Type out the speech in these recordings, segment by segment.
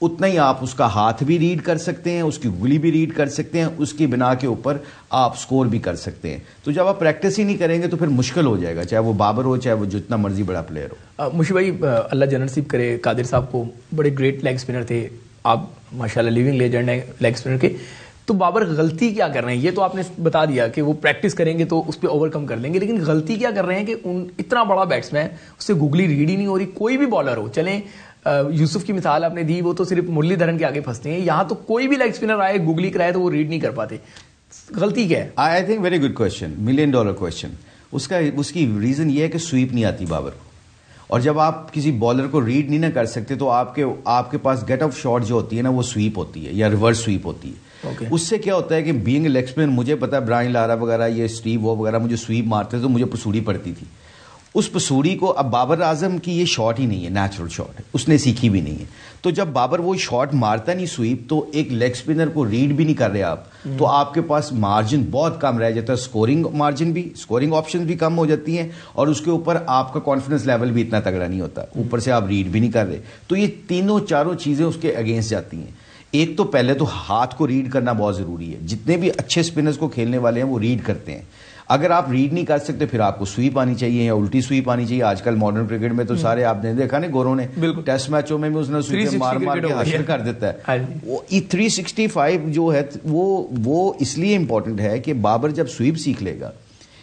اتنا ہی آپ اس کا ہاتھ بھی ریڈ کر سکتے ہیں, اس کی انگلی بھی ریڈ کر سکتے ہیں, اس کی بنا کے اوپر آپ سکور بھی کر سکتے ہیں. تو جب آپ پریکٹس ہی نہیں کریں گے تو پھر مشکل ہو جائے گا, چاہے وہ بابر ہو چاہے وہ جتنا مرضی بڑا پلیئر ہو. مشی بھائی اللہ جنت نصیب کرے, قادر صاحب کو بڑے گریٹ لیگ اسپنر تھے, آپ ماشاءاللہ لیونگ لیجنڈ ہیں لیگ اسپنر کے. تو بابر غلطی کیا کر رہے ہیں؟ یہ تو آپ نے بتا دیا کہ وہ پریکٹس کریں گے تو اس پہ اوور کم کر لیں گے, لیکن غلطی کیا کر رہے ہیں کہ اتنا بڑا بیٹسمین, اس سے گوگلی ریڈ ہی نہیں ہو رہی. کوئی بھی بالر ہو, چلیں یوسف کی مثال آپ نے دی, وہ تو صرف مرلی دھرن کے آگے پھنستے ہیں, یہاں تو کوئی بھی لیگ اسپنر آئے گوگلی کرائے تو وہ ریڈ نہیں کر پاتے. غلطی کیا ہے؟ I think very good question, $1 million question. اس کی ریزن یہ ہے کہ سویپ نہیں آتی بابر کو, اور جب آپ کسی بالر کو ریڈ نہیں نہ کر سکتے تو آپ کے پاس گیٹ آف شاٹ جو ہوتی ہے نا وہ سویپ ہوتی ہے یا ریورس سویپ ہوتی ہے. اس سے کیا ہوتا ہے کہ بینگ لیگ اسپنر, مجھے پتا ہے برائن لارا وغیرہ یہ اسٹیو وہ وغیرہ مجھے سویپ مارتے تو مجھے پسوڑی پڑتی تھی. اس پسوڑی کو اب بابر اعظم کی یہ شاٹ ہی نہیں ہے, نیچرل شاٹ ہے, اس نے سیکھی بھی نہیں ہے. تو جب بابر وہ شاٹ مارتا نہیں سویپ, تو ایک لیگ اسپنر کو ریڈ بھی نہیں کر رہے آپ, تو آپ کے پاس مارجن بہت کم رہ جاتا ہے. اسکورنگ مارجن بھی, اسکورنگ آپشن بھی کم ہو جاتی ہیں, اور اس کے اوپر آپ کا کانفیڈنس لیول بھی اتنا تگڑا نہیں ہوتا, اوپر سے آپ ریڈ بھی نہیں کر رہے. تو یہ تینوں چاروں چیزیں اس کے اگینسٹ جاتی ہیں. ایک تو پہلے تو ہاتھ کو ریڈ کرنا بہت ضروری ہے. جتنے بھی اچھے اسپنرز کو کھیلنے والے ہیں وہ ریڈ کرتے ہیں. اگر آپ ریڈ نہیں کر سکتے پھر آپ کو سویپ آنی چاہیے یا الٹی سویپ آنی چاہیے. آج کل ماڈرن کرکٹ میں تو سارے آپ نے دیکھا نا, گوروں نے ٹیسٹ میچوں میں بھی اس نے سویپ مار مار کے حشر کر دیتا ہے. وہ 365 جو ہے وہ اس لیے امپورٹنٹ ہے کہ بابر جب سویپ سیکھ لے گا,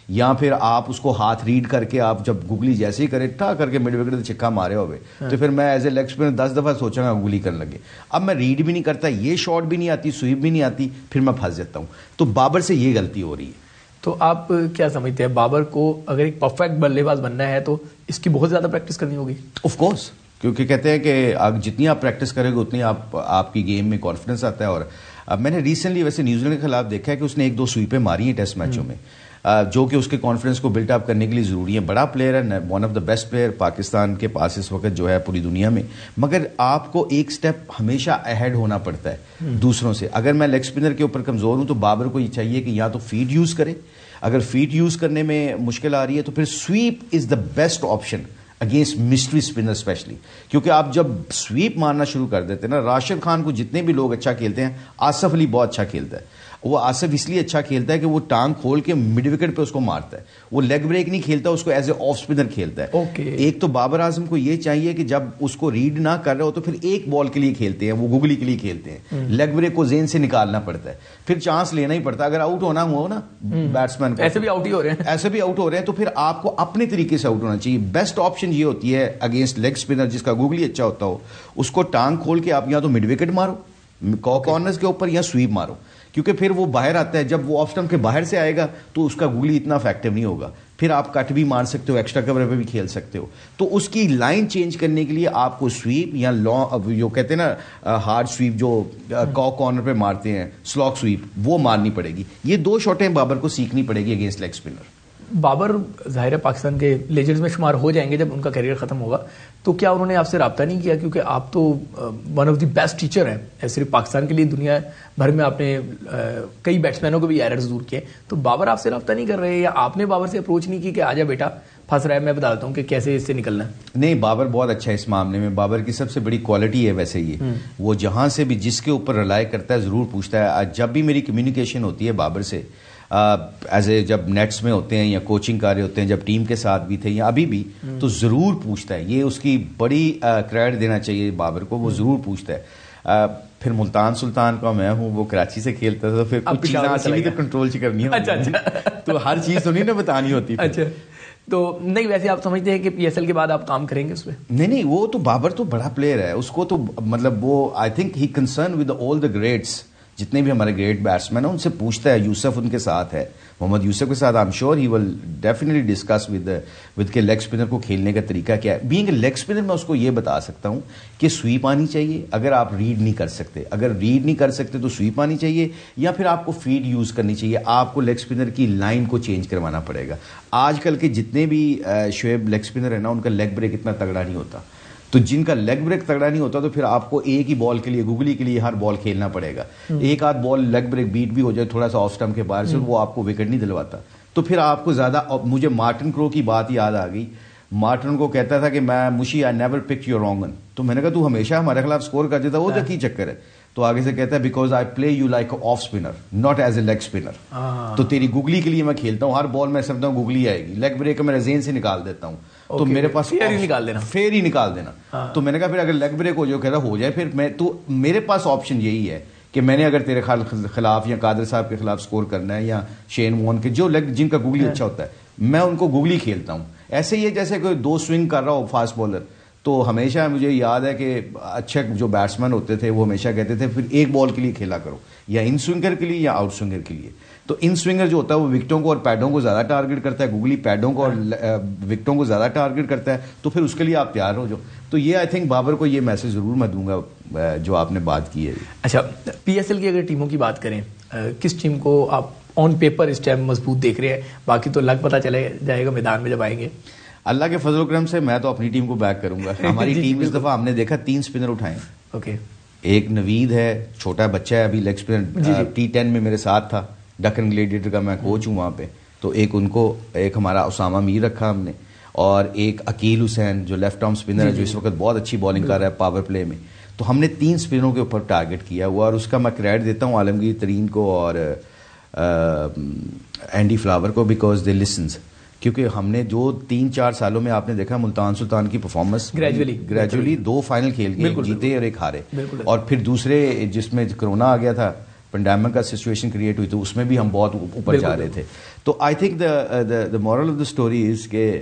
یا پھر آپ اس کو ہاتھ ریڈ کر کے آپ جب گوگلی جیسے ہی کرے ٹھا کر کے مڈ وکٹ چھکا مارے ہوئے, تو پھر میں ایز اے لیگ اسپنر 10 دفعہ سوچوں گا گوگلی کرنے لگے. اب میں ریڈ بھی نہیں کرتا, یہ شاٹ بھی نہیں آتی, سویپ بھی نہیں آتی, پھر میں پھنس جاتا ہوں. تو بابر سے یہ غلطی ہو رہی ہے. تو آپ کیا سمجھتے ہیں, بابر کو اگر ایک پرفیکٹ بلے باز بننا ہے تو اس کی بہت زیادہ پریکٹس کرنی ہوگی؟ آف کورس, کیونکہ کہتے ہیں کہ جتنی آپ پریکٹس کریں گے اتنی آپ کی گیم میں کانفیڈنس آتا ہے. اور اب میں نے ریسنٹلی ویسے نیوزی لینڈ کے خلاف دیکھا ہے کہ اس نے 1-2 سویپیں ماری ہیں ٹیسٹ میچوں میں, جو کہ اس کے کانفیڈنس کو بلٹ اپ کرنے کے لیے ضروری ہے. بڑا پلیئر ہے, one of the best player Pakistan کے پاس اس وقت جو ہے پوری دنیا میں, مگر آپ کو ایک سٹیپ ہمیشہ اہیڈ ہونا پڑتا ہے دوسروں سے. اگر میں لیگ اسپنر کے اوپر کمزور ہوں تو بابر کو یہ چاہیے کہ یا تو فیٹ یوز کرے, اگر فیٹ یوز کرنے میں مشکل آ رہی ہے تو پھر sweep is the best option against mystery spinner especially. کیونکہ آپ جب سویپ مارنا شروع کر دیتے ہیں نا, راشد خان کو جتنے بھی لوگ اچھا کھیلتے ہیں, آصف علی بہت اچھا کھیلتا ہے. وہ آصف اس لیے اچھا کھیلتا ہے کہ وہ ٹانگ کھول کے مڈ وکٹ پہ اس کو مارتا ہے, وہ لیگ بریک نہیں کھیلتا, اس کو ایز اے آف اسپنر کھیلتا ہے. ایک تو بابر اعظم کو یہ چاہیے کہ جب اس کو ریڈ نہ کر رہے ہو تو پھر ایک بال کے لیے کھیلتے ہیں, وہ گوگلی کے لیے کھیلتے ہیں. لیگ بریک کو ذہن سے نکالنا پڑتا ہے, پھر چانس لینا ہی پڑتا ہے. اگر آؤٹ ہونا ہو نا بیٹسمین کو, ایسے بھی آؤٹ ہو رہے ہیں, تو پھر آپ کو اپنے طریقے سے آؤٹ ہونا چاہیے. بیسٹ آپشن یہ ہوتی ہے اگینسٹ لیگ اسپنر جس کا گوگلی اچھا ہوتا ہو, اس کو ٹانگ کھول کے آپ یا تو مڈ وکٹ مارو کارنرز کے اوپر یا سویپ مارو, کیونکہ پھر وہ باہر آتا ہے. جب وہ آف اسٹمپ کے باہر سے آئے گا تو اس کا گوگلی اتنا افیکٹو نہیں ہوگا. پھر آپ کٹ بھی مار سکتے ہو, ایکسٹرا کور پہ بھی کھیل سکتے ہو. تو اس کی لائن چینج کرنے کے لیے آپ کو سویپ یا لانگ جو کہتے ہیں نا ہارڈ سویپ جو کارنر پہ مارتے ہیں, سلاک سویپ, وہ مارنی پڑے گی. یہ 2 شاٹیں بابر کو سیکھنی پڑے گی اگینسٹ لیگ اسپنر. بابر ظاہر ہے پاکستان کے لیجنڈز میں شمار ہو جائیں گے جب ان کا کیریئر ختم ہوگا, تو کیا انہوں نے آپ سے رابطہ نہیں کیا؟ کیونکہ آپ تو one of the best teacher ہیں, صرف پاکستان کے لیے دنیا بھر میں آپ نے کئی بیٹسمینوں کو بھی ایررز دور کیے. تو بابر آپ سے رابطہ نہیں کر رہے, یا آپ نے بابر سے اپروچ نہیں کی کہ آجا بیٹا پھنس رہا ہے, میں بتا دیتا ہوں کہ کیسے اس سے نکلنا ہے؟ نہیں, بابر بہت اچھا ہے اس معاملے میں. بابر کی سب سے بڑی کوالٹی ہے ویسے یہ, وہ جہاں سے بھی جس کے اوپر ریلائی کرتا ہے ضرور پوچھتا ہے. جب بھی میری کمیونیکیشن ہوتی ہے بابر سے, ایز اے جب نیٹس میں ہوتے ہیں یا کوچنگ کر رہے ہوتے ہیں, جب ٹیم کے ساتھ بھی تھے یا ابھی بھی, تو ضرور پوچھتا ہے. یہ اس کی بڑی کریڈٹ دینا چاہیے بابر کو, وہ ضرور پوچھتا ہے. پھر ملتان سلطان کا میں ہوں, وہ کراچی سے کھیلتا تھا, پھر کچھ چیزیں تو کنٹرول سے کرنی ہوتی, تو ہر چیز تو نہیں نا بتانی ہوتی. اچھا, تو نہیں ویسے آپ سمجھتے ہیں کہ پی ایس ایل کے بعد آپ کام کریں گے اس پہ؟ نہیں, وہ تو بابر تو بڑا پلیئر ہے, اس کو تو مطلب وہ I think he concern with all the greats, جتنے بھی ہمارے گریٹ بیٹسمین ہیں ان سے پوچھتا ہے. یوسف ان کے ساتھ ہے, محمد یوسف کے ساتھ. I am sure he will definitely discuss with کے لیگ اسپنر کو کھیلنے کا طریقہ کیا ہے. بینگ اے لیگ اسپنر میں اس کو یہ بتا سکتا ہوں کہ سویپ آنی چاہیے اگر آپ ریڈ نہیں کر سکتے. اگر ریڈ نہیں کر سکتے تو سویپ آنی چاہیے, یا پھر آپ کو فیڈ یوز کرنی چاہیے. آپ کو لیگ اسپنر کی لائن کو چینج کروانا پڑے گا. آج کل کے جتنے بھی شعیب لیگ اسپنر ہیں نا, ان کا لیگ بریک اتنا تگڑا نہیں ہوتا. تو جن کا لیگ بریک تگڑا نہیں ہوتا تو پھر آپ کو ایک ہی بال کے لیے, گوگلی کے لیے ہر بال کھیلنا پڑے گا. ایک آدھ بال لیگ بریک بیٹ بھی ہو جائے تھوڑا سا آف اسٹمپ کے باہر سے, وہ آپ کو وکٹ نہیں دلواتا. تو پھر آپ کو زیادہ, مجھے مارٹن کرو کی بات یاد آ گئی. مارٹن کو کہتا تھا کہ میں مشی I never pick your wrong one. تو میں نے کہا تو ہمیشہ ہمارے خلاف اسکور کر دیتا, وہ تو کی چکر ہے. تو آگے سے کہتا ہے because I play you like off spinner not as a leg spinner. تو تیری گگلی کے لیے میں کھیلتا ہوں, ہر بال میں سمجھتا ہوں گگلی آئے گی, لیگ بریک میں ذہن سے نکال دیتا ہوں, تو میرے پاس فیئر ہی نکال دینا. تو میں نے کہا پھر اگر لیگ بریک ہو جو کہتا ہو جائے پھر میں, تو میرے پاس آپشن یہی ہے کہ میں نے اگر تیرے خلاف یا قادر صاحب کے خلاف اسکور کرنا ہے یا شین وارن کے جو لیگ جن کا گگلی اچھا ہوتا ہے میں ان کو گگلی کھیلتا ہوں. ایسے ہی ہے جیسے کوئی 2 سوئنگ کر رہا ہو فاسٹ بالر, تو ہمیشہ مجھے یاد ہے کہ اچھے جو بیٹسمین ہوتے تھے وہ ہمیشہ کہتے تھے پھر ایک بال کے لیے کھیلا کرو, یا ان سوئنگر کے لیے یا آؤٹ سوئنگر کے لیے. تو ان سوئنگر جو ہوتا ہے وہ وکٹوں کو اور پیڈوں کو زیادہ ٹارگٹ کرتا ہے, گگلی پیڈوں کو اور وکٹوں کو زیادہ ٹارگٹ کرتا ہے, تو پھر اس کے لیے آپ تیار ہو جاؤ. تو یہ آئی تھنک بابر کو یہ میسج ضرور میں دوں گا جو آپ نے بات کی ہے. اچھا, پی ایس ایل کی اگر ٹیموں کی بات کریں, کس ٹیم کو آپ آن پیپر اس ٹائم مضبوط دیکھ رہے ہیں, باقی تو لگ پتہ چلے جائے گا میدان میں جب آئیں گے؟ اللہ کے فضل و کرم سے میں تو اپنی ٹیم کو بیک کروں گا. ہماری ٹیم اس دفعہ ہم نے دیکھا 3 اسپنر اٹھائے. اوکے, ایک نوید ہے, چھوٹا بچہ ہے ابھی, لیگ اسپنر T10 میں میرے ساتھ تھا, ڈکن گلیڈیٹر کا میں کوچ ہوں وہاں پہ. تو ایک ان کو, ایک ہمارا اسامہ میر رکھا ہم نے, اور ایک عقیل حسین جو لیفٹ آرم اسپنر ہے جو اس وقت بہت اچھی بالنگ کر رہا ہے پاور پلے میں. تو ہم نے 3 اسپنروں کے اوپر ٹارگٹ کیا ہوا, اور اس کا میں کریڈٹ دیتا ہوں عالمگیر ترین کو اور اینڈی فلاور کو, بیکاز دے لسنز. کیونکہ ہم نے جو 3-4 سالوں میں آپ نے دیکھا ملتان سلطان کی پرفارمنس گریجولی 2 فائنل کھیل کے جیتے اور ایک ہارے, اور پھر دوسرے جس میں کرونا آ گیا تھا, پینڈیمک کا سچویشن کریٹ ہوئی, تو اس میں بھی ہم بہت اوپر جا رہے تھے. تو I think the moral of the story is کہ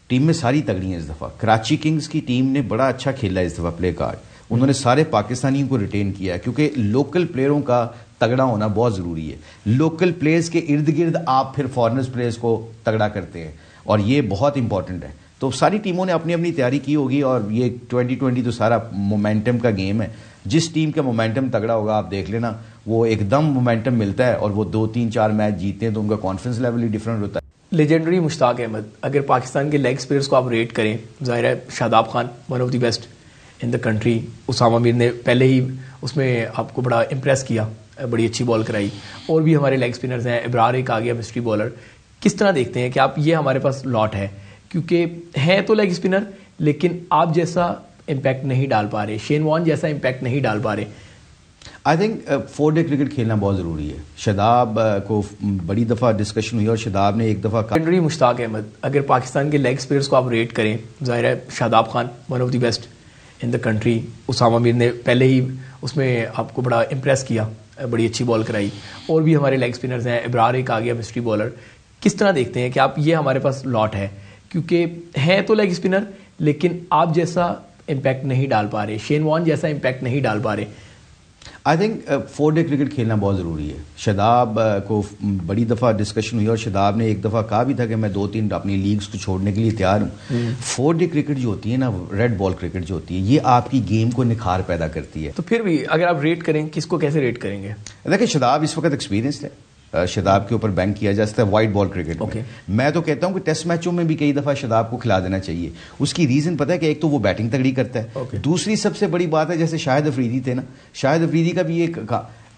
ٹیم میں ساری تگڑی ہیں اس دفعہ. کراچی کنگز کی ٹیم نے بڑا اچھا کھیلا اس دفعہ پلے کارڈ, انہوں نے سارے پاکستانیوں کو ریٹین کیا ہے, کیونکہ لوکل پلیئروں کا تگڑا ہونا بہت ضروری ہے. لوکل پلیئرز کے ارد گرد آپ پھر فارنرز پلیئرز کو تگڑا کرتے ہیں, اور یہ بہت امپورٹنٹ ہے. تو ساری ٹیموں نے اپنی اپنی تیاری کی ہوگی, اور یہ 2020 تو سارا مومنٹم کا گیم ہے. جس ٹیم کا مومنٹم تگڑا ہوگا آپ دیکھ لینا, وہ ایک دم مومنٹم ملتا ہے, اور وہ 2-3-4 میچ جیتے ہیں تو ان کا کانفیڈنس لیول ہی ڈفرنٹ ہوتا ہے. لیجنڈری مشتاق احمد, اگر پاکستان کے لیگ اسپنرز کو آپ ریٹ کریں, ظاہر ہے Shadab Khan one of the best in the country, Usama Mir نے پہلے ہی اس میں آپ کو بڑا امپریس کیا, بڑی اچھی بال کرائی, اور بھی ہمارے لیگ اسپنرز ہیں, ابرار ایک آ گیا مسٹری بالر. کس طرح دیکھتے ہیں کہ آپ یہ ہمارے پاس لاٹ ہے, کیونکہ ہیں تو لیگ اسپنر لیکن آپ جیسا امپیکٹ نہیں ڈال پا رہے, شین وارن جیسا امپیکٹ نہیں ڈال پا رہے. آئی تھنک 4 ڈے کرکٹ کھیلنا بہت ضروری ہے. شاداب کو بڑی دفعہ ڈسکشن ہوئی, اور شاداب نے ایک دفعہ لیجنڈری مشتاق احمد, اگر پاکستان کے لیگ اسپنرز کو آپ ریٹ کریں, ظاہر ہے Shadab Khan one of the best in the country, Usama Mir نے پہلے ہی اس میں آپ کو بڑا امپریس کیا, بڑی اچھی بال کرائی, اور بھی ہمارے لیگ اسپنرز ہیں, ابرار ایک آ گیا مسٹری بالر. کس طرح دیکھتے ہیں کہ آپ یہ ہمارے پاس لاٹ ہے, کیونکہ ہیں تو لیگ اسپنر لیکن آپ جیسا امپیکٹ نہیں ڈال پا رہے, شین وارن جیسا امپیکٹ نہیں ڈال پا رہے. آئی تھنک 4 ڈے کرکٹ کھیلنا بہت ضروری ہے. شاداب کو بڑی دفعہ ڈسکشن ہوئی, اور شاداب نے ایک دفعہ کہا بھی تھا کہ میں 2-3 اپنی لیگز کو چھوڑنے کے لیے تیار ہوں. 4 ڈے کرکٹ جو ہوتی ہے نا, ریڈ بال کرکٹ جو ہوتی ہے, یہ آپ کی گیم کو نکھار پیدا کرتی ہے. تو پھر بھی اگر آپ ریٹ کریں, کس کو کیسے ریٹ کریں گے؟ دیکھیں شاداب اس وقت ایکسپیرینسڈ ہے, شاداب کے اوپر بینک کیا جا سکتا ہے وائٹ بال کرکٹ میں. میں تو کہتا ہوں کہ ٹیسٹ میچوں میں بھی کئی دفعہ شاداب کو کھلا دینا چاہیے. اس کی ریزن پتہ ہے کہ ایک تو وہ بیٹنگ تگڑی کرتا ہے, دوسری سب سے بڑی بات ہے جیسے شاہد افریدی تھے نا, شاہد افریدی کا بھی ایک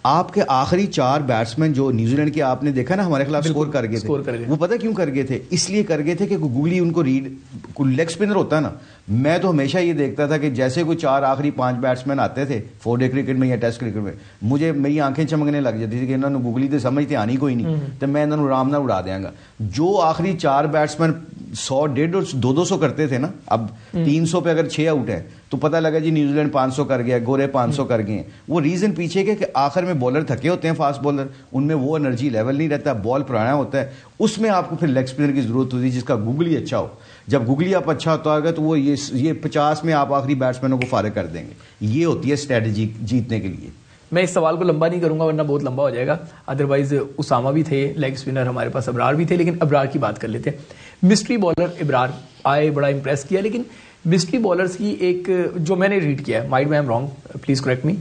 آپ کے آخری 4 بیٹسمین جو نیوزی لینڈ کے آپ نے دیکھا نا ہمارے خلاف اسکور کر گئے تھے, وہ پتہ کیوں کر گئے تھے؟ اس لیے کر گئے تھے کہ گگلی ان کو ریڈ, کوئی لیگ اسپنر ہوتا ہے نا, میں تو ہمیشہ یہ دیکھتا تھا کہ جیسے کوئی 4 آخری 5 بیٹسمین آتے تھے 4 ڈے کرکٹ میں یا ٹیسٹ کرکٹ میں, مجھے میری آنکھیں چمکنے لگ جاتی تھی کہ انہوں نے گگلی تو سمجھتے آنی کوئی نہیں, تو میں انہوں نے آرام نہ اڑا دیا گا. جو آخری 4 بیٹسمین 100, 150, 200 کرتے تھے نا, اب 300 پہ اگر 6 آؤٹ ہیں تو پتہ لگا جی نیوزی لینڈ 500 کر گیا, گورے 500 کر گئے. وہ ریزن پیچھے کہ آخر میں بولر تھکے ہوتے ہیں, فاسٹ بولر, ان میں وہ انرجی لیول نہیں رہتا, بال پرانا ہوتا ہے, اس میں آپ کو پھر لیگ اسپنر کی ضرورت ہوتی ہے جس کا گگلی اچھا ہو. جب گگلی آپ اچھا ہوتا ہوگا تو وہ یہ 50 میں آپ آخری بیٹسمینوں کو فارغ کر دیں گے. یہ ہوتی ہے اسٹریٹجی جیتنے کے لیے. میں اس سوال کو لمبا نہیں کروں گا ورنہ بہت لمبا ہو جائے گا, ادروائز اسامہ بھی تھے لیگ اسپنر, ہمارے پاس ابرار بھی تھے, لیکن ابرار کی بات کر لیتے ہیں. مسٹری بالر ابرار آئے, بڑا امپریس کیا, لیکن مسٹری بالرز کی ایک جو میں نے ریڈ کیا ہے, مائٹ میں am wrong please correct me,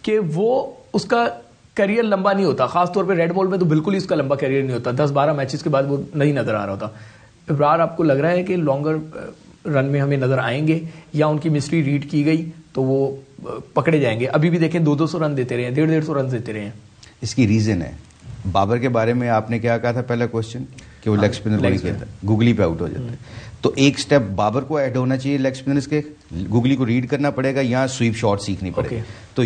کہ وہ اس کا کیریئر لمبا نہیں ہوتا, خاص طور پہ ریڈ بال میں تو بالکل ہی اس کا لمبا کیریئر نہیں ہوتا, 10-12 میچز کے بعد وہ نہیں نظر آ رہا ہوتا. ابرار آپ کو لگ رہا ہے کہ لانگر رن میں ہمیں نظر آئیں گے, یا ان کی مسٹری ریڈ کی گئی تو وہ پکڑے جائیں گے؟ ابھی بھی دیکھیں 200 رن دیتے رہے ہیں, 150 رن دیتے رہے ہیں. اس کی ریزن ہے, بابر کے بارے میں آپ نے کیا کہا تھا پہلا کوشچن, کہ وہ لیگ اسپنر نہیں کھیلتا, گگلی پہ آؤٹ ہو جاتا ہے. تو ایک سٹیپ بابر کو ایڈ ہونا چاہیے لیگ اسپنرز کے, گگلی کو ریڈ کرنا پڑے گا, یہاں سویپ شاٹ سیکھنی پڑے گی. تو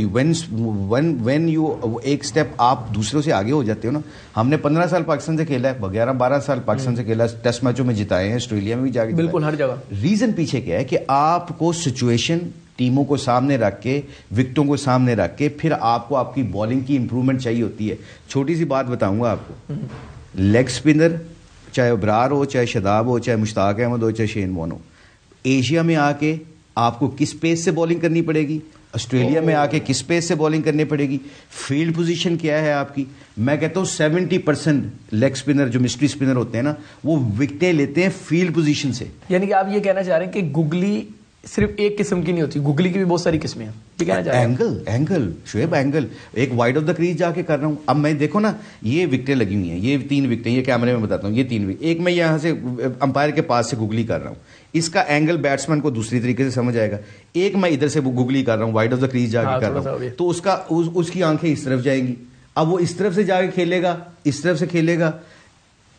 وین یو ایک سٹیپ آپ دوسروں سے آگے ہو جاتے ہو نا. ہم نے 15 سال پاکستان سے کھیلا ہے, 11-12 سال پاکستان سے کھیلا, ٹیسٹ میچوں میں جتائے ہیں, آسٹریلیا میں بھی جا کے بالکل ہر جگہ. ریزن پیچھے کیا ہے کہ آپ کو سچویشن ٹیموں کو سامنے رکھ کے, وکٹوں کو سامنے رکھ کے, پھر آپ کو آپ کی بالنگ کی امپروومنٹ چاہیے ہوتی ہے. چھوٹی سی بات بتاؤں گا آپ کو, لیگ اسپنر چاہے ابرار ہو, چاہے شاداب ہو, چاہے مشتاق احمد ہو, چاہے شین وارن ہو, ایشیا میں آ کے آپ کو کس پیس سے بالنگ کرنی پڑے گی, آسٹریلیا میں آ کے کس پیس سے بالنگ کرنی پڑے گی, فیلڈ پوزیشن کیا ہے آپ کی. میں کہتا ہوں 70% لیگ اسپنر جو مسٹری اسپنر ہوتے ہیں نا, وہ وکٹیں لیتے ہیں فیلڈ پوزیشن سے. یعنی کہ آپ یہ کہنا چاہ رہے ہیں کہ گگلی صرف ایک قسم کی نہیں ہوتی, گگلی کی بھی بہت ساری قسمیں ہیں, یہ کہنا چاہ رہے ہیں. اینگل شعیب, اینگل ایک وائڈ آف دا کریز جا کے کر رہا ہوں. اب میں دیکھو نا, یہ وکٹیں لگی ہوئی ہیں, یہ 3 وکٹیں, یہ کیمرے میں بتاتا ہوں, یہ 3 وکٹ, ایک میں یہاں سے امپائر کے پاس سے گگلی کر رہا ہوں, اس کا اینگل بیٹسمین کو دوسری طریقے سے سمجھ آئے گا. ایک میں ادھر سے گگلی کر رہا ہوں, وائڈ آف دا کریز جا کے کر رہا ہوں, تو اس کی آنکھیں اس طرف جائیں گی. اب وہ اس طرف سے جا کے کھیلے گا, اس طرف سے کھیلے گا,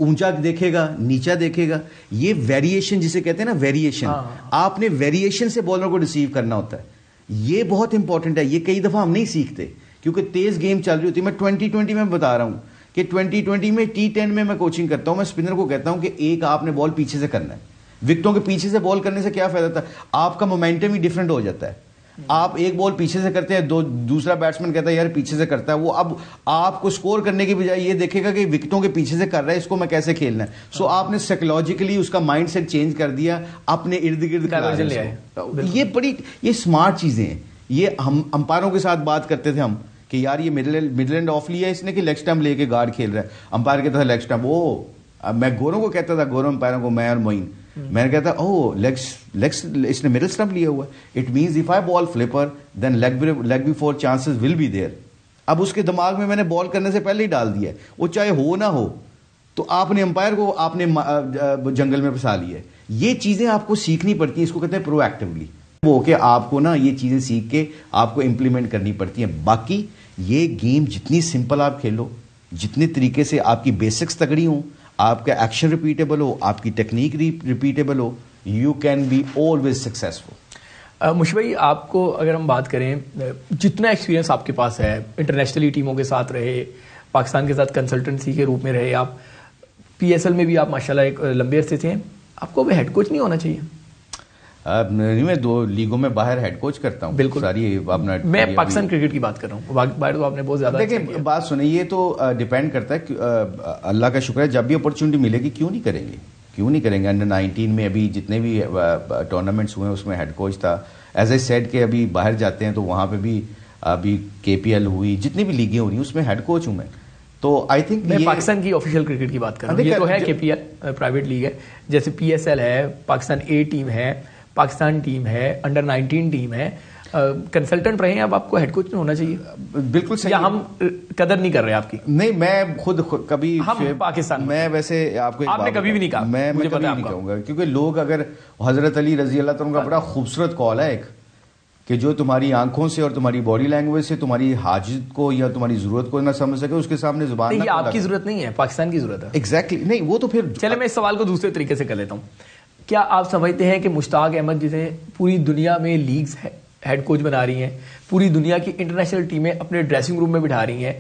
اونچا دیکھے گا, نیچا دیکھے گا. یہ ویریشن جسے کہتے ہیں نا, ویریشن, آپ نے ویریشن سے بالر کو ریسیو کرنا ہوتا ہے. یہ بہت امپورٹنٹ ہے. یہ کئی دفعہ ہم نہیں سیکھتے کیونکہ تیز گیم چل رہی ہوتی ہے. میں 2020 میں بتا رہا ہوں کہ 2020 میں T10 میں کوچنگ کرتا ہوں, میں اسپنر کو کہتا ہوں کہ ایک آپ نے بال پیچھے سے کرنا ہے. وکٹوں کے پیچھے سے بال کرنے سے کیا فائدہ تھا, آپ کا مومنٹم ہی ڈفرنٹ ہو جاتا ہے. آپ ایک بال پیچھے سے کرتے ہیں, دوسرا بیٹسمین کہتا ہے یار پیچھے سے کرتا ہے, وہ اب آپ کو سکور کرنے کی بجائے یہ دیکھے گا کہ وکٹوں کے پیچھے سے کر رہا ہے, اس کو میں کیسے کھیلنا ہے. سو آپ نے سائیکولوجیکلی اس کا مائنڈ سیٹ چینج کر دیا, اپنے ارد گرد. یہ بڑی یہ اسمارٹ چیزیں ہیں. یہ ہم امپائروں کے ساتھ بات کرتے تھے ہم کہ یار یہ مڈل اینڈ آف لیا اس نے کہ لیگ اسٹمپ لے کے گارڈ کھیل رہا ہے. امپائر کہتا تھا لیگ اسٹمپ, میں گوروں کو کہتا تھا, گوروں امپائروں کو, میں اور معین, میں نے کہتا اس نے مڈل اسٹمپ لیا ہوا ہے. It means if I ball flipper then leg before chances will be there. اب اس کے دماغ میں نے بال کرنے سے پہلے ہی ڈال دیا ہے, وہ چاہے ہو نہ ہو. تو آپ نے امپائر کو آپ نے جنگل میں پھنسا لیا ہے. یہ چیزیں آپ کو سیکھنی پڑتی ہیں, اس کو کہتے ہیں پرو ایکٹیولی. وہ کہ آپ کو نا یہ چیزیں سیکھ کے آپ کو امپلیمنٹ کرنی پڑتی ہیں. باقی یہ گیم جتنی سمپل آپ کھیلو, جتنے طریقے سے آپ کی بیسکس تگڑی ہوں, آپ کا ایکشن ریپیٹیبل ہو, آپ کی ٹیکنیک ریپیٹیبل ہو, you can be always successful. Mushfiq بھائی, آپ کو اگر ہم بات کریں, جتنا ایکسپیرینس آپ کے پاس ہے, انٹرنیشنلی ٹیموں کے ساتھ رہے, پاکستان کے ساتھ کنسلٹنسی کے روپ میں رہے, آپ PSL میں بھی آپ ماشاءاللہ ایک لمبے عرصے تھے, آپ کو ہیڈ کوچ نہیں ہونا چاہیے؟ میں 2 لیگوں میں باہر ہیڈ کوچ کرتا ہوں. بالکل ساری میں پاکستان کرکٹ کی بات کر رہا ہوں, باہر تو آپ نے بہت زیادہ. دیکھیں بات سنیں, یہ تو ڈیپینڈ کرتا ہے, اللہ کا شکر ہے جب بھی اپرچونٹی ملے گی کیوں نہیں کریں گے, کیوں نہیں کریں گے. انڈر 19 میں ابھی جتنے بھی ٹورنامنٹس ہوئے ہیں اس میں ہیڈ کوچ تھا. ایز اے سیڈ کہ ابھی باہر جاتے ہیں تو وہاں پہ بھی ابھی KPL ہوئی, جتنی بھی لیگیں ہو رہی ہیں اس میں ہیڈ کوچ ہوں میں. تو آئی تھنک میں پاکستان کی آفیشیل کرکٹ کی بات کر رہا ہوں. یہ تو ہے KPL پرائیویٹ لیگ ہے, جیسے PSL ہے, پاکستان A ٹیم ہے, پاکستان ٹیم ہے, انڈر 19 ٹیم ہے. کنسلٹنٹ رہے ہیں, اب آپ کو ہیڈ کوچ نہیں ہونا چاہیے. بالکل صحیح. یا ہم قدر نہیں کر رہے آپ کی؟ نہیں, میں خود کبھی پاکستان میں ویسے آپ کو آپ نے کبھی بھی نہیں کہا, میں کبھی نہیں کہوں گا, کیونکہ لوگ اگر حضرت علی رضی اللہ تعالیٰ کا بڑا خوبصورت قول ہے ایک, کہ جو تمہاری آنکھوں سے اور تمہاری باڈی لینگویج سے تمہاری حاجت کو یا تمہاری ضرورت کو نہ سمجھ سکے, اس کے سامنے زبان نہ. یہ آپ کی ضرورت نہیں ہے, پاکستان کی ضرورت ہے. ایگزیکٹلی. نہیں وہ تو پھر چلے میں اس سوال کو دوسرے طریقے سے کر لیتا ہوں. کیا آپ سمجھتے ہیں کہ مشتاق احمد جسے پوری دنیا میں لیگز ہیڈ کوچ بنا رہی ہیں, پوری دنیا کی انٹرنیشنل ٹیمیں اپنے ڈریسنگ روم میں بٹھا رہی ہیں,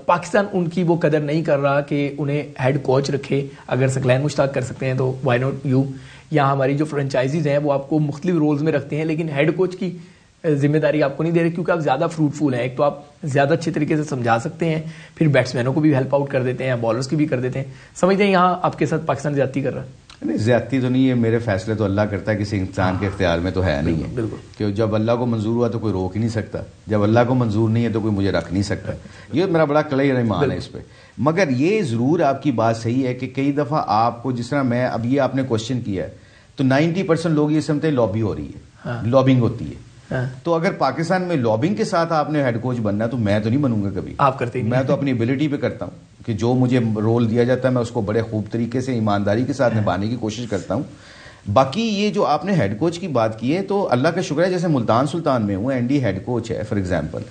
پاکستان ان کی وہ قدر نہیں کر رہا کہ انہیں ہیڈ کوچ رکھے؟ اگر ثقلین مشتاق کر سکتے ہیں تو وائی ناٹ یو. یہاں ہماری جو فرنچائزیز ہیں وہ آپ کو مختلف رولز میں رکھتے ہیں, لیکن ہیڈ کوچ کی ذمہ داری آپ کو نہیں دے رہے, کیونکہ آپ زیادہ فروٹفل ہیں. ایک تو آپ زیادہ اچھے طریقے سے سمجھا سکتے ہیں, پھر بیٹسمینوں کو بھی ہیلپ آؤٹ کر دیتے ہیں, بالرز کی بھی کر دیتے ہیں. سمجھتے ہیں یہاں آپ کے ساتھ پاکستان زیادتی کر رہا ہے؟ نہیں, زیادتی تو نہیں ہے. میرے فیصلے تو اللہ کرتا ہے, کسی انسان کے اختیار میں تو ہے نہیں ہے. بالکل. کہ جب اللہ کو منظور ہوا تو کوئی روک ہی نہیں سکتا, جب اللہ کو منظور نہیں ہے تو کوئی مجھے رکھ نہیں سکتا. یہ میرا بڑا کلیئر ایمان ہے اس پہ. مگر یہ ضرور آپ کی بات صحیح ہے کہ کئی دفعہ آپ کو, جس طرح میں اب یہ آپ نے کوشچن کیا ہے, تو 90% لوگ یہ سمجھتے ہیں لابی ہو رہی ہے, لابنگ ہوتی ہے. تو اگر پاکستان میں لابنگ کے ساتھ آپ نے ہیڈ کوچ بننا ہے تو میں تو نہیں بنوں گا کبھی. آپ کرتے ہیں؟ میں تو اپنی ایبلٹی پہ کرتا ہوں کہ جو مجھے رول دیا جاتا ہے میں اس کو بڑے خوب طریقے سے ایمانداری کے ساتھ نبھانے کی کوشش کرتا ہوں. باقی یہ جو آپ نے ہیڈ کوچ کی بات کی ہے تو اللہ کا شکر ہے, جیسے ملتان سلطان میں ہوں اینڈی ہیڈ کوچ ہے فار ایگزامپل,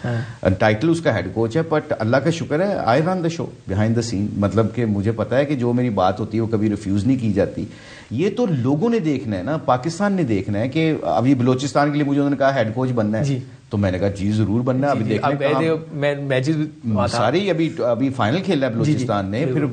ٹائٹل اس کا ہیڈ کوچ ہے, بٹ اللہ کا شکر ہے آئی رن دا شو بیہائنڈ دا سین, مطلب کہ مجھے پتا ہے کہ جو میری بات ہوتی ہے وہ کبھی ریفیوز نہیں کی جاتی. یہ تو لوگوں نے دیکھنا ہے نا, پاکستان نے دیکھنا ہے کہ ابھی بلوچستان کے لیے مجھے انہوں نے کہا ہیڈ کوچ بننا ہے, تو میں نے کہا جی ضرور بننا ہے. ابھی دیکھیں ساری ابھی فائنل کھیلا ہے بلوچستان نے, پھر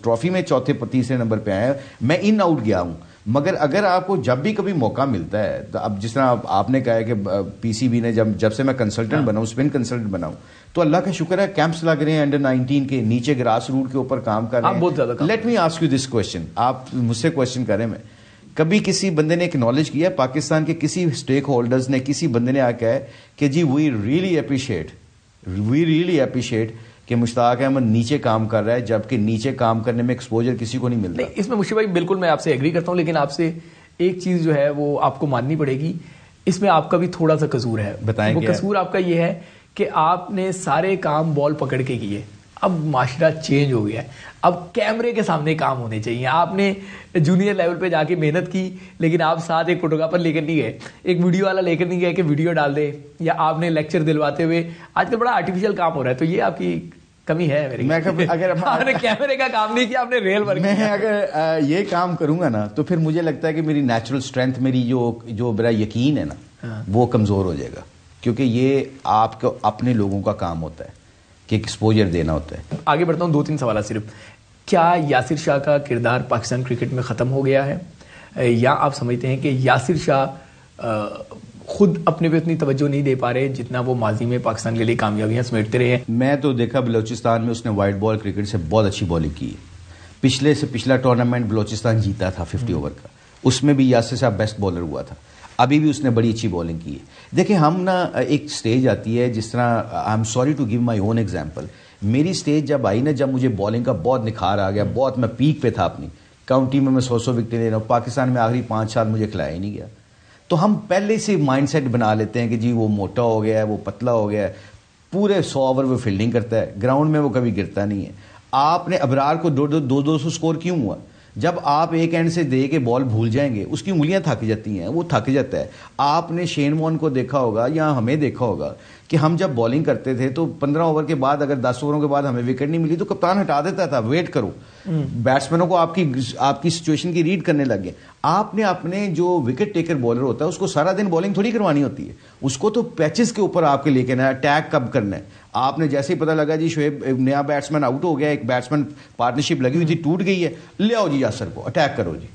ٹرافی میں چوتھے تیسرے نمبر پہ آئے, میں ان آؤٹ گیا ہوں. مگر اگر آپ کو جب بھی کبھی موقع ملتا ہے, تو اب جس طرح آپ نے کہا ہے کہ پی سی بی نے جب سے میں کنسلٹنٹ بنا ہوں, اسپن کنسلٹنٹ بنا ہوں, تو اللہ کا شکر ہے کیمپس لگ رہے ہیں انڈر 19 کے, نیچے گراس روٹ کے اوپر کام کر رہے ہیں. Let me ask you this question, آپ مجھ سے کوشچن کریں, میں کبھی کسی بندے نے اکنالج کیا پاکستان کے کسی اسٹیک ہولڈرز نے, کسی بندے نے آ کہا ہے کہ جی وی ریئلی اپریشیٹ کہ مشتاق احمد نیچے کام کر رہا ہے, جبکہ نیچے کام کرنے میں ایکسپوجر کسی کو نہیں ملتا. نہیں, اس میں مشتاق بھائی بالکل میں آپ سے ایگری کرتا ہوں, لیکن آپ سے ایک چیز جو ہے وہ آپ کو ماننی پڑے گی, اس میں آپ کا بھی تھوڑا سا قصور ہے. بتائیں. وہ قصور آپ کا یہ ہے کہ آپ نے سارے کام بال پکڑ کے کیے, اب معاشرہ چینج ہو گیا ہے, اب کیمرے کے سامنے کام ہونے چاہیے. آپ نے جونیئر لیول پہ جا کے محنت کی, لیکن آپ ساتھ ایک فوٹوگرافر لے کر نہیں گئے, ایک ویڈیو والا لے کر نہیں گئے کہ ویڈیو ڈال دے, یا آپ نے لیکچر دلواتے ہوئے, آج کل بڑا آرٹیفیشل کام ہو رہا ہے, تو یہ آپ کی کمی ہے. اگر آپ نے کیمرے کا کام نہیں کیا, آپ نے ریل ورک, میں اگر یہ کام کروں گا نا, تو پھر مجھے لگتا ہے کہ میری نیچرل اسٹرینتھ, میری جو میرا یقین ہے نا, وہ کمزور ہو جائے گا, کیونکہ یہ آپ کو اپنے لوگوں کا کام ہوتا ہے کہ ایکسپوجر دینا ہوتا ہے. آگے بڑھتا ہوں, 2-3 سوالات صرف. کیا یاسر شاہ کا کردار پاکستان کرکٹ میں ختم ہو گیا ہے, یا آپ سمجھتے ہیں کہ یاسر شاہ خود اپنے پہ اتنی توجہ نہیں دے پا رہے جتنا وہ ماضی میں پاکستان کے لیے کامیابیاں سمیٹتے رہے ہیں؟ میں تو دیکھا بلوچستان میں اس نے وائٹ بال کرکٹ سے بہت اچھی بالنگ کی ہے. پچھلے سے پچھلا ٹورنامنٹ بلوچستان جیتا تھا 50 اوور کا, اس میں بھی یاسر شاہ بیسٹ بالر ہوا تھا. ابھی بھی اس نے بڑی اچھی بالنگ کی ہے. دیکھیں ہم نا ایک سٹیج آتی ہے, جس طرح I am sorry to give my own example, میری سٹیج جب آئی نا, جب مجھے بالنگ کا بہت نکھار آ گیا, بہت میں پیک پہ تھا اپنی کاؤنٹی میں 100 وکٹیں لے رہا ہوں, پاکستان میں آخری 5 سال مجھے کھلایا ہی نہیں گیا. تو ہم پہلے سے مائنڈ سیٹ بنا لیتے ہیں کہ جی وہ موٹا ہو گیا ہے, وہ پتلا ہو گیا ہے, پورے 100 اوور وہ فیلڈنگ کرتا ہے, گراؤنڈ میں وہ کبھی گرتا نہیں ہے. آپ نے ابرار کو 200 سکور کیوں ہوا؟ جب آپ ایک اینڈ سے دے کے بال بھول جائیں گے, اس کی انگلیاں تھک جاتی ہیں, وہ تھک جاتا ہے. آپ نے شین وارن کو دیکھا ہوگا یا ہمیں دیکھا ہوگا کہ ہم جب بالنگ کرتے تھے تو 15 اوور کے بعد اگر 10 اووروں کے بعد ہمیں وکٹ نہیں ملی تو کپتان ہٹا دیتا تھا, ویٹ کرو. بیٹسمینوں کو آپ کی سچویشن کی ریڈ کرنے لگ گئے. آپ نے اپنے جو وکٹ ٹیکر بالر ہوتا ہے اس کو سارا دن بالنگ تھوڑی کروانی ہوتی ہے, اس کو تو پیچز کے اوپر آپ کے لے کے نا اٹیک کب کرنا ہے. آپ نے جیسے ہی پتہ لگا جی شعیب نیا بیٹسمین آؤٹ ہو گیا, ایک بیٹسمین پارٹنرشپ لگی ہوئی تھی ٹوٹ گئی ہے, لے آؤ جی یاسر کو اٹیک کرو جی.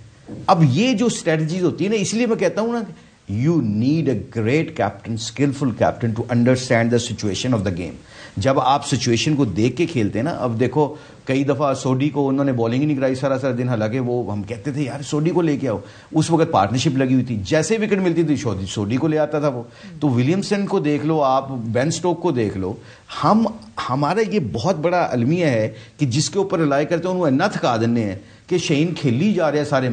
اب یہ جو اسٹریٹجیز ہوتی ہے نا, اس لیے میں کہتا ہوں نا you need a great captain, skilful captain to understand the situation of the game. جب آپ سچویشن کو دیکھ کے کھیلتے ہیں نا, اب دیکھو کئی دفعہ سوڈی کو انہوں نے بالنگ ہی نہیں کرائی سارا دن, حالانکہ وہ ہم کہتے تھے یار سوڈی کو لے کے آؤ, اس وقت پارٹنرشپ لگی ہوئی تھی, جیسے وکٹ ملتی تھی سوڈی کو لے آتا تھا وہ. تو ولیمسن کو دیکھ لو آپ, بین سٹوک کو دیکھ لو. ہمارا یہ بہت بڑا المیہ ہے کہ جس کے اوپر رلائی کرتے ہیں انہوں نہ تھکا دینے ہیں کہ شہین کھیلی جا رہے ہیں سارے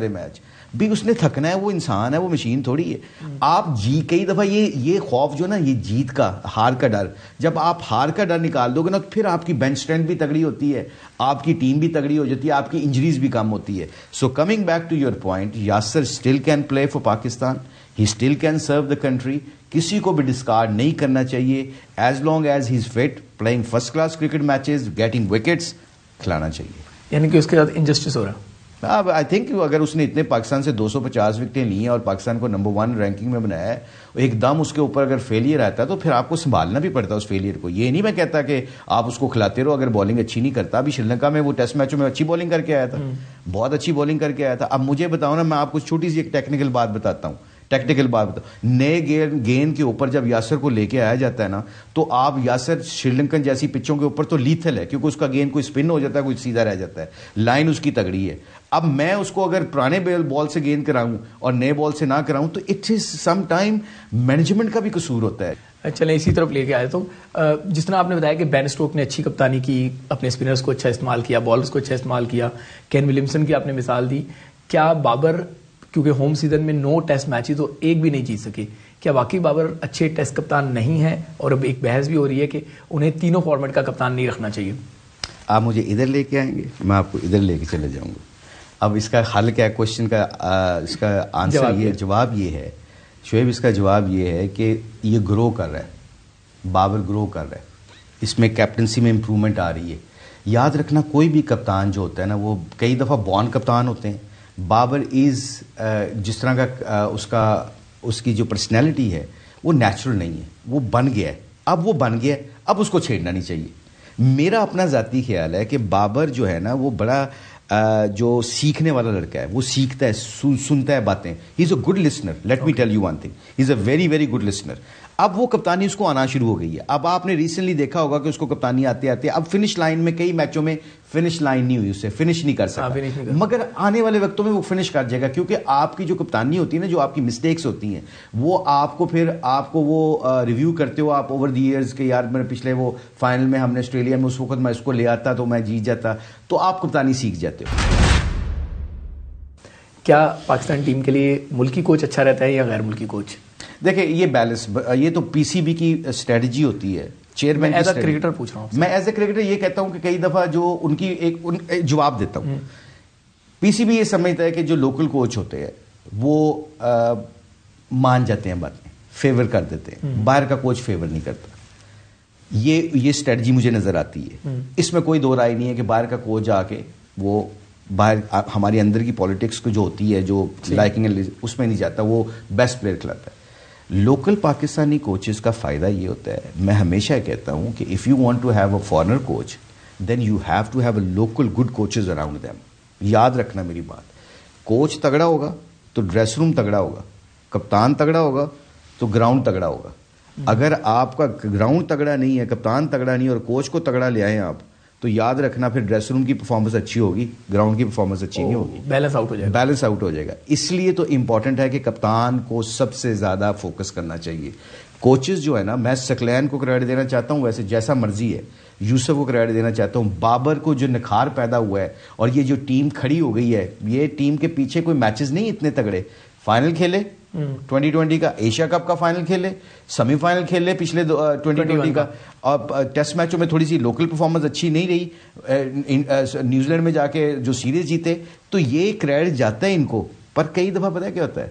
میچ بھی اس نے تھکنا ہے, وہ انسان ہے, وہ مشین تھوڑی ہے. آپ کئی دفعہ یہ خوف جو نا, یہ جیت کا, ہار کا ڈر, جب آپ ہار کا ڈر نکال دو گے نا, پھر آپ کی بینچ اسٹرینتھ بھی تگڑی ہوتی ہے, آپ کی ٹیم بھی تگڑی ہو جاتی ہے, آپ کی انجریز بھی کم ہوتی ہے. So coming back to your point, Yasir still can play for Pakistan, he still can serve the country. کسی کو بھی ڈسکارڈ نہیں کرنا چاہیے, as long as he is fit, playing first class cricket matches, getting wickets, کھلانا چاہیے. یعنی کہ اس کے ساتھ انجسٹس ہو رہا. اب آئی تھنک اگر اس نے اتنے پاکستان سے 250 وکٹیں لی ہیں اور پاکستان کو نمبر 1 رینکنگ میں بنایا ہے, ایک دم اس کے اوپر اگر فیلئر آتا ہے تو پھر آپ کو سنبھالنا بھی پڑتا ہے اس فیلئر کو. یہ نہیں میں کہتا کہ آپ اس کو کھلاتے رہو اگر بالنگ اچھی نہیں کرتا. ابھی شری لنکا میں وہ ٹیسٹ میچوں میں اچھی بالنگ کر کے آیا تھا, بہت اچھی بالنگ کر کے آیا تھا. اب مجھے بتاؤ نا, میں آپ کو چھوٹی سی ایک ٹیکنیکل بات بتاتا ہوں, نئے گیند کے اوپر جب یاسر کو لے کے آیا جاتا ہے نا, تو آپ یاسر شری لنکن جیسی پچوں کے اوپر تو لیتھل ہے, کیونکہ اس کا گیند کوئی اسپن ہو جاتا ہے, کوئی سیدھا رہ جاتا ہے, لائن اس کی تگڑی ہے. اب میں اس کو اگر پرانے بال سے گیند کراؤں اور نئے بال سے نہ کراؤں تو it is some time management کا بھی قصور ہوتا ہے. چلیں اسی طرف لے کے آئے. تو جس طرح آپ نے بتایا کہ بین اسٹوک نے اچھی کپتانی کی, اپنے اسپنرز کو اچھا استعمال کیا, بالرز کو اچھا استعمال کیا, کین ولیمسن کی آپ نے مثال دی. کیا بابر, کیونکہ ہوم سیزن میں 9 ٹیسٹ میچز اور ایک بھی نہیں جیت سکے, کیا واقعی بابر اچھے ٹیسٹ کپتان نہیں ہیں؟ اور اب ایک بحث بھی ہو رہی ہے کہ انہیں تینوں فارمیٹ کا کپتان نہیں رکھنا چاہیے. آپ مجھے ادھر لے کے آئیں گے, میں آپ کو ادھر لے کے چلے جاؤں گا. اب اس کا حل کیا ہے کوشچن کا؟ اس کا آنسر یہ جواب یہ ہے شعیب، اس کا جواب یہ ہے کہ یہ گرو کر رہا ہے، بابر گرو کر رہا ہے، اس میں کیپٹنسی میں امپرومنٹ آ رہی ہے. یاد رکھنا کوئی بھی کپتان جو ہوتا ہے نا وہ کئی دفعہ بورن کپتان ہوتے ہیں. بابر جس طرح کا اس کی جو پرسنالٹی ہے وہ نیچرل نہیں ہے، وہ بن گیا ہے. اب وہ بن گیا ہے، اب اس کو چھیڑنا نہیں چاہیے. میرا اپنا ذاتی خیال ہے کہ بابر جو ہے نا وہ بڑا جو سیکھنے والا لڑکا ہے، وہ سیکھتا ہے، سنتا ہے باتیں. He is a good listener. Let me tell you one thing, he is a very very good listener. اب وہ کپتانی اس کو آنا شروع ہو گئی ہے. اب آپ نے ریسنٹلی دیکھا ہوگا کہ اس کو کپتانی آتے آتے اب فنش لائن میں کئی میچوں میں فنش لائن نہیں ہوئی، اسے فنش نہیں کر سکتا، مگر آنے والے وقتوں میں وہ فنش کر جائے گا. کیونکہ آپ کی جو کپتانی ہوتی ہے نا، جو آپ کی مسٹیکس ہوتی ہیں وہ آپ کو پھر آپ کو وہ ریویو کرتے ہو آپ اوور دی ایئرز کہ یار میں پچھلے وہ فائنل میں ہم نے آسٹریلیا میں اس وقت میں اس کو لے آتا تو میں جیت جاتا، تو آپ کپتانی سیکھ جاتے ہو. کیا پاکستان ٹیم کے لیے ملکی کوچ اچھا رہتا ہے یا غیر ملکی کوچ؟ دیکھیں یہ بیلنس، یہ تو پی سی بی کی اسٹریٹجی ہوتی ہے. چیئرمین ایز اے کرکٹر پوچھ رہا ہوں، میں ایز اے کرکٹر یہ کہتا ہوں کہ کئی دفعہ جو ان کی ایک جواب دیتا ہوں. پی سی بی یہ سمجھتا ہے کہ جو لوکل کوچ ہوتے ہیں وہ مان جاتے ہیں باتیں، فیور کر دیتے ہیں، باہر کا کوچ فیور نہیں کرتا. یہ اسٹریٹجی مجھے نظر آتی ہے. اس میں کوئی دو رائے نہیں ہے کہ باہر کا کوچ آ کے وہ باہر ہماری اندر کی پالیٹکس کو جو ہوتی ہے جو لائکنگ اس میں نہیں جاتا، وہ بیسٹ پلیئر کھلاتا ہے. لوکل پاکستانی کوچز کا فائدہ یہ ہوتا ہے، میں ہمیشہ کہتا ہوں کہ if you want to have a foreigner coach then you have to have a local good coaches around them. یاد رکھنا میری بات، کوچ تگڑا ہوگا تو ڈریس روم تگڑا ہوگا، کپتان تگڑا ہوگا تو گراؤنڈ تگڑا ہوگا. اگر آپ کا گراؤنڈ تگڑا نہیں ہے، کپتان تگڑا نہیں اور کوچ کو تگڑا لے آئے آپ، تو یاد رکھنا پھر ڈریس روم کی پرفارمنس اچھی ہوگی، گراؤنڈ کی پرفارمنس اچھی نہیں ہوگی، بیلنس آؤٹ ہو جائے گا. اس لیے تو امپورٹنٹ ہے کہ کپتان کو سب سے زیادہ فوکس کرنا چاہیے. کوچز جو ہے نا، میں سکلین کو کریڈٹ دینا چاہتا ہوں، ویسے جیسا مرضی ہے، یوسف کو کریڈٹ دینا چاہتا ہوں. بابر کو جو نکھار پیدا ہوا ہے اور یہ جو ٹیم کھڑی ہو گئی ہے، یہ ٹیم کے پیچھے کوئی میچز نہیں اتنے تگڑے. فائنل کھیلے 2020 کا، ایشیا کپ کا فائنل کھیلے، سیمی فائنل کھیلے پچھلے 2020 کا، اور ٹیسٹ میچوں میں تھوڑی سی لوکل پرفارمنس اچھی نہیں رہی، نیوزی لینڈ میں جا کے جو سیریز جیتے، تو یہ کریڈٹ جاتا ہے ان کو. پر کئی دفعہ پتہ ہے کیا ہوتا ہے،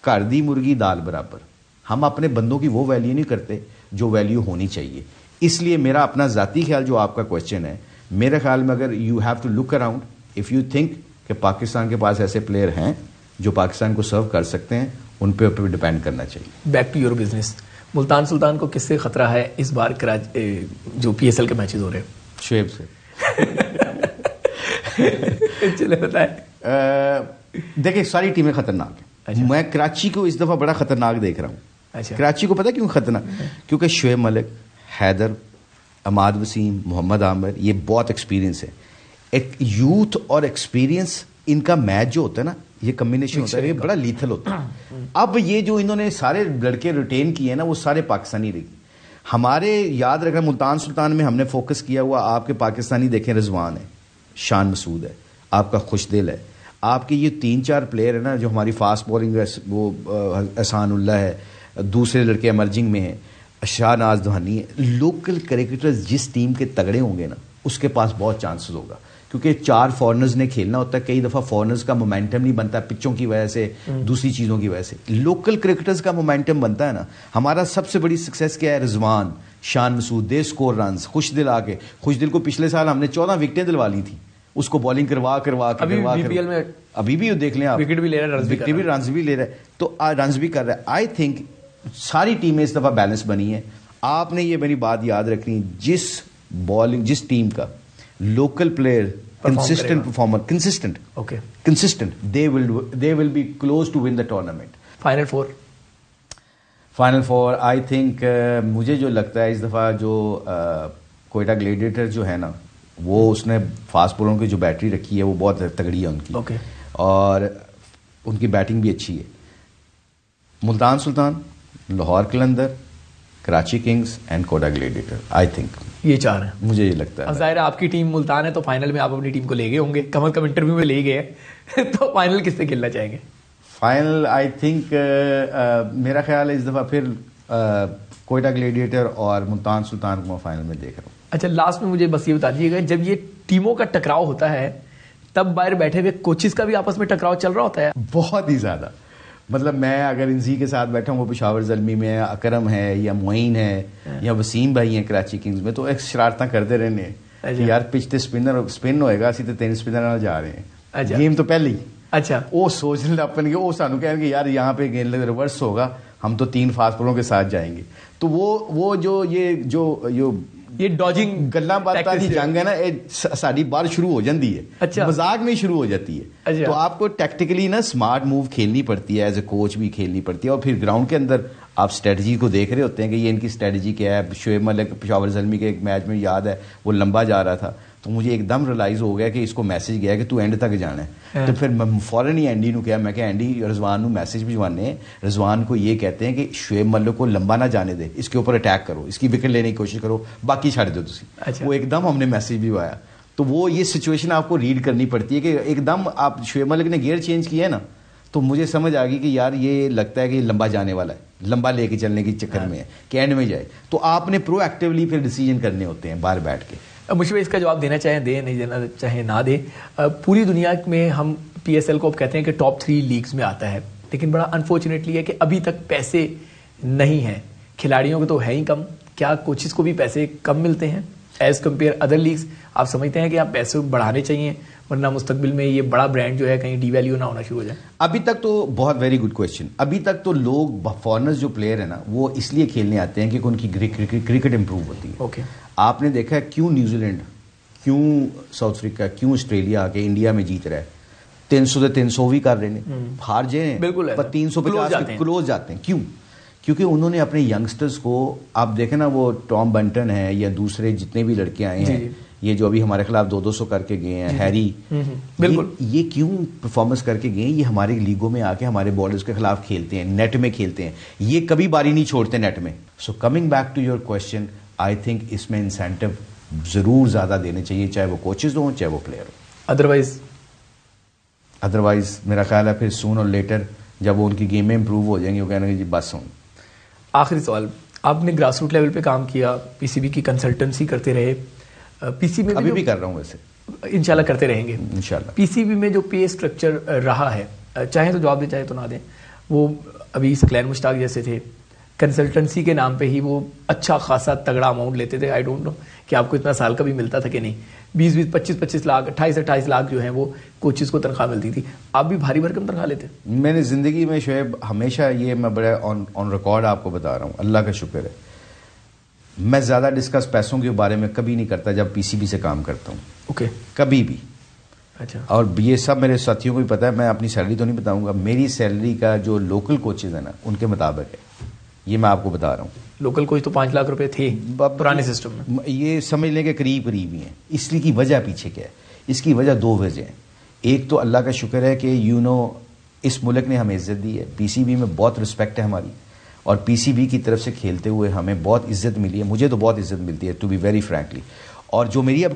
گھر دی مرغی دال برابر. ہم اپنے بندوں کی وہ ویلیو نہیں کرتے جو ویلیو ہونی چاہیے. اس لیے میرا اپنا ذاتی خیال، جو آپ کا کوشچن ہے، میرے خیال میں اگر you have to look around, if you think کہ پاکستان کے پاس ایسے پلیئر ہیں جو پاکستان کو سرو کر سکتے ہیں، ان پہ ڈپینڈ کرنا چاہیے. Back to your business, Multan Sultan کو کس سے خطرہ ہے اس بار جو پی ایس ایل کے میچز ہو رہے ہیں؟ شعیب سے. چلے بتائیں. دیکھیں ساری ٹیمیں خطرناک ہیں. میں کراچی کو اس دفعہ بڑا خطرناک دیکھ رہا ہوں. کراچی کو پتہ کیوں خطرناک؟ کیونکہ شعیب ملک، حیدر، عماد وسیم، محمد عامر، یہ بہت ایکسپیرینس ہے. ایک یوتھ اور ایکسپیرینس ان کا میچ جو ہوتا ہے نا، یہ کمبینیشن ہوتا ہے، یہ بڑا لیتھل ہوتا ہے. اب یہ جو انہوں نے سارے لڑکے ریٹین کیے ہیں نا، وہ سارے پاکستانی رہے. ہمارے یاد رکھنا ملتان سلطان میں ہم نے فوکس کیا ہوا، آپ کے پاکستانی دیکھیں، رضوان ہے، شان مسعود ہے، آپ کا خوش دل ہے، آپ کے یہ 3-4 پلیئر ہیں نا جو ہماری فاسٹ بولنگ، وہ احسان اللہ ہے، دوسرے لڑکے ایمرجنگ میں ہیں، شاہ ناز دہانی ہے. لوکل کرکٹرز جس ٹیم کے تگڑے ہوں گے نا، اس کے پاس بہت چانسز ہوگا. کیونکہ 4 فارنرز نے کھیلنا ہوتا ہے. کئی دفعہ فارنرز کا مومنٹم نہیں بنتا پچوں کی وجہ سے، دوسری چیزوں کی وجہ سے. لوکل کرکٹرز کا مومنٹم بنتا ہے نا. ہمارا سب سے بڑی سکسیس کیا ہے؟ رضوان، Shan Masood, they score runs. خوش دل آ کے، خوش دل کو پچھلے سال ہم نے 14 وکٹیں دلوا لی تھی، اس کو بالنگ کروا کے ابھی بھی دیکھ لیں آپ، وکٹ بھی لے رہا ہے، رنز بھی لے رہا ہے، تو رنز بھی کر رہا ہے. آئی تھنک ساری ٹیمیں اس دفعہ بیلنس بنی ہیں. آپ نے یہ میری بات یاد رکھنی، جس ٹیم کا local player consistent performer, consistent, they will be close to win the tournament. Final four I think مجھے جو لگتا ہے اس دفعہ جو کوئٹہ گلیڈیٹر جو ہے نا، وہ اس نے فاسٹ بولروں کی جو بیٹری رکھی ہے وہ بہت تگڑی ہے ان کی، اور ان کی بیٹنگ بھی اچھی ہے. Multan Sultan, Lahore Qalandar, Karachi kings and Quetta gladiator. I think یہ 4 ہیں، مجھے یہ لگتا ہے. اب ظاہر ہے آپ کی ٹیم ملتان ہے تو فائنل میں آپ اپنی ٹیم کو لے گئے ہوں گے، کم از کم انٹرویو میں لے گئے، تو فائنل کس سے کھیلنا چاہیں گے؟ فائنل آئی تھنک میرا خیال ہے اس دفعہ پھر کوئٹہ گلیڈیٹر اور ملتان سلطان کو میں فائنل میں دیکھ رہا ہوں. اچھا لاسٹ میں مجھے بس یہ بتا دیجیے گا، جب یہ ٹیموں کا ٹکراؤ ہوتا ہے تب باہر بیٹھے ہوئے کوچز کا بھی آپس میں ٹکراؤ چل رہا ہوتا ہے؟ بہت ہی زیادہ. مطلب میں اگر انزی کے ساتھ بیٹھا ہوں, وہ پشاور زلمی میں اکرم ہے یا معین ہے یا وسیم بھائی ہیں کراچی کنگز میں, تو ایک شرارتیں کرتے رہنے کہ یار پچ تے سپن ہوئے گا, اسی تے 3 اسپنر جا رہے ہیں گیم تو پہلے ہی. اچھا, وہ سوچنے لگن گے, وہ سانو کہیں گے یار یہاں پہ گیند ریورس ہوگا, ہم تو 3 فاسٹ بالوں کے ساتھ جائیں گے. تو وہ یہ ڈاجنگ گلاں باتاں دی جنگ ہے نا, ساری بار شروع ہو جاتی ہے, مذاق میں شروع ہو جاتی ہے. تو آپ کو ٹیکٹیکلی نا اسمارٹ موو کھیلنی پڑتی ہے, ایز اے کوچ بھی کھیلنی پڑتی ہے, اور پھر گراؤنڈ کے اندر آپ اسٹریٹجی کو دیکھ رہے ہوتے ہیں کہ یہ ان کی اسٹریٹجی کیا ہے. شعیب ملک پشاور زلمی کے ایک میچ میں یاد ہے وہ لمبا جا رہا تھا, تو مجھے ایک دم ریلائز ہو گیا کہ اس کو میسج گیا کہ تو اینڈ تک جانا ہے. تو پھر میں فوراً ہی اینڈی نو کیا, میں کہ اینڈی رضوان نو میسج بھجوانے ہیں, رضوان کو یہ کہتے ہیں کہ شعیب ملک کو لمبا نہ جانے دے, اس کے اوپر اٹیک کرو, اس کی وکٹ لینے کی کوشش کرو, باقی چھڑ دو تسی. وہ ایک دم ہم نے میسج بھجوایا. تو وہ یہ سچویشن آپ کو ریڈ کرنی پڑتی ہے کہ ایک دم آپ شعیب ملک نے گیئر چینج کیا ہے نا, تو مجھے سمجھ آ گئی کہ یار یہ لگتا ہے کہ لمبا جانے والا ہے, لمبا لے کے چلنے کے چکر میں ہے کہ اینڈ میں جائے. تو آپ نے پرو ایکٹیولی پھر ڈیسیجن کرنے ہوتے ہیں باہر بیٹھ کے. مجھے اس کا جواب دینا چاہیں دیں, نہیں دینا چاہیں نہ دیں. پوری دنیا میں ہم پی ایس ایل کو اب کہتے ہیں کہ ٹاپ 3 لیگز میں آتا ہے, لیکن بڑا انفارچونیٹلی ہے کہ ابھی تک پیسے نہیں ہیں. کھلاڑیوں کو تو ہے ہی کم, کیا کوچز کو بھی پیسے کم ملتے ہیں ایز کمپیئر ادر لیگز؟ آپ سمجھتے ہیں کہ آپ پیسے بڑھانے چاہیے ورنہ مستقبل میں یہ بڑا برانڈ جو ہے کہیں ڈی ویلیو نہ ہونا شروع ہو جائے؟ ابھی تک تو بہت ویری گڈ کویشچن. ابھی تک تو لوگ فارنرز جو پلیئر ہیں نا وہ اس لیے کھیلنے آتے ہیں کہ ان کی کرکٹ امپروو ہوتی ہے. اوکے, آپ نے دیکھا ہے کیوں نیوزی لینڈ, کیوں ساؤتھ افریقہ, کیوں آسٹریلیا آ کے انڈیا میں جیت رہا ہے, 300 سے 300 بھی کر رہے ہیں, ہار جائیں پر 350 کلوز جاتے ہیں. کیوں؟ کیونکہ انہوں نے اپنے ینگسٹرز کو, آپ دیکھیں نا وہ ٹام بنٹن ہے یا دوسرے جتنے بھی لڑکے آئے ہیں, یہ جو ابھی ہمارے خلاف 200 کر کے گئے ہیں, ہیری, بالکل یہ کیوں پرفارمنس کر کے گئے ہیں؟ یہ ہمارے لیگوں میں آ کے ہمارے بالرز کے خلاف کھیلتے ہیں, نیٹ میں کھیلتے ہیں, یہ کبھی باری نہیں چھوڑتے نیٹ میں. So coming back to your question, I think اس میں انسینٹو ضرور زیادہ دینے چاہیے, چاہے وہ کوچز ہوں چاہے وہ پلیئر ہوں. ادروائز میرا خیال ہے پھر سون اور لیٹر جب وہ ان کی گیمیں امپروو ہو جائیں گی وہ کہنے گے جی بس ہوں. آخری سوال, آپ نے گراس روٹ لیول پہ کام کیا, پی سی بی کی کنسلٹنسی کرتے رہے, پی سی بی میں ابھی بھی کر رہا ہوں ویسے, انشاءاللہ کرتے رہیں گے انشاءاللہ. پی سی بی میں جو پے اسٹرکچر رہا ہے, چاہے تو جواب دیں چاہے تو نہ دیں, وہ ابھی سکلین مشتاق جیسے تھے, کنسلٹنسی کے نام پہ ہی وہ اچھا خاصا تگڑا اماؤنٹ لیتے تھے. آئی ڈونٹ نو کہ آپ کو اتنا سال کا بھی ملتا تھا کہ نہیں, 20 25 لاکھ 28 لاکھ جو ہیں وہ کوچز کو تنخواہ ملتی تھی. آپ بھی بھاری بھرکم تنخواہ لیتے؟ میں نے زندگی میں شعیب ہمیشہ, یہ میں بڑا آن ریکارڈ آپ کو بتا رہا ہوں, اللہ کا شکر ہے, میں زیادہ ڈسکس پیسوں کے بارے میں کبھی نہیں کرتا جب پی سی بی سے کام کرتا ہوں. اوکے, کبھی بھی. اچھا, اور یہ سب میرے ساتھیوں کو بھی پتا ہے, میں اپنی سیلری تو نہیں بتاؤں گا, میری سیلری کا جو لوکل کوچز ہیں نا ان کے مطابق ہے, یہ میں آپ کو بتا رہا ہوں. لوکل کوچ تو 5 لاکھ روپے تھے پرانے سسٹم میں, یہ سمجھ لیں کہ قریب ہی ہیں. اس لیے کی وجہ پیچھے کیا ہے؟ اس کی وجہ 2 وجہ ہیں. ایک تو اللہ کا شکر ہے کہ اس ملک نے ہمیں عزت دی ہے, پی سی بی میں بہت رسپیکٹ ہے ہماری, اور پی سی بی کی طرف سے کھیلتے ہوئے ہمیں بہت عزت ملی ہے, مجھے تو بہت عزت ملتی ہے ٹو بی ویری فرینکلی. اور جو میری اب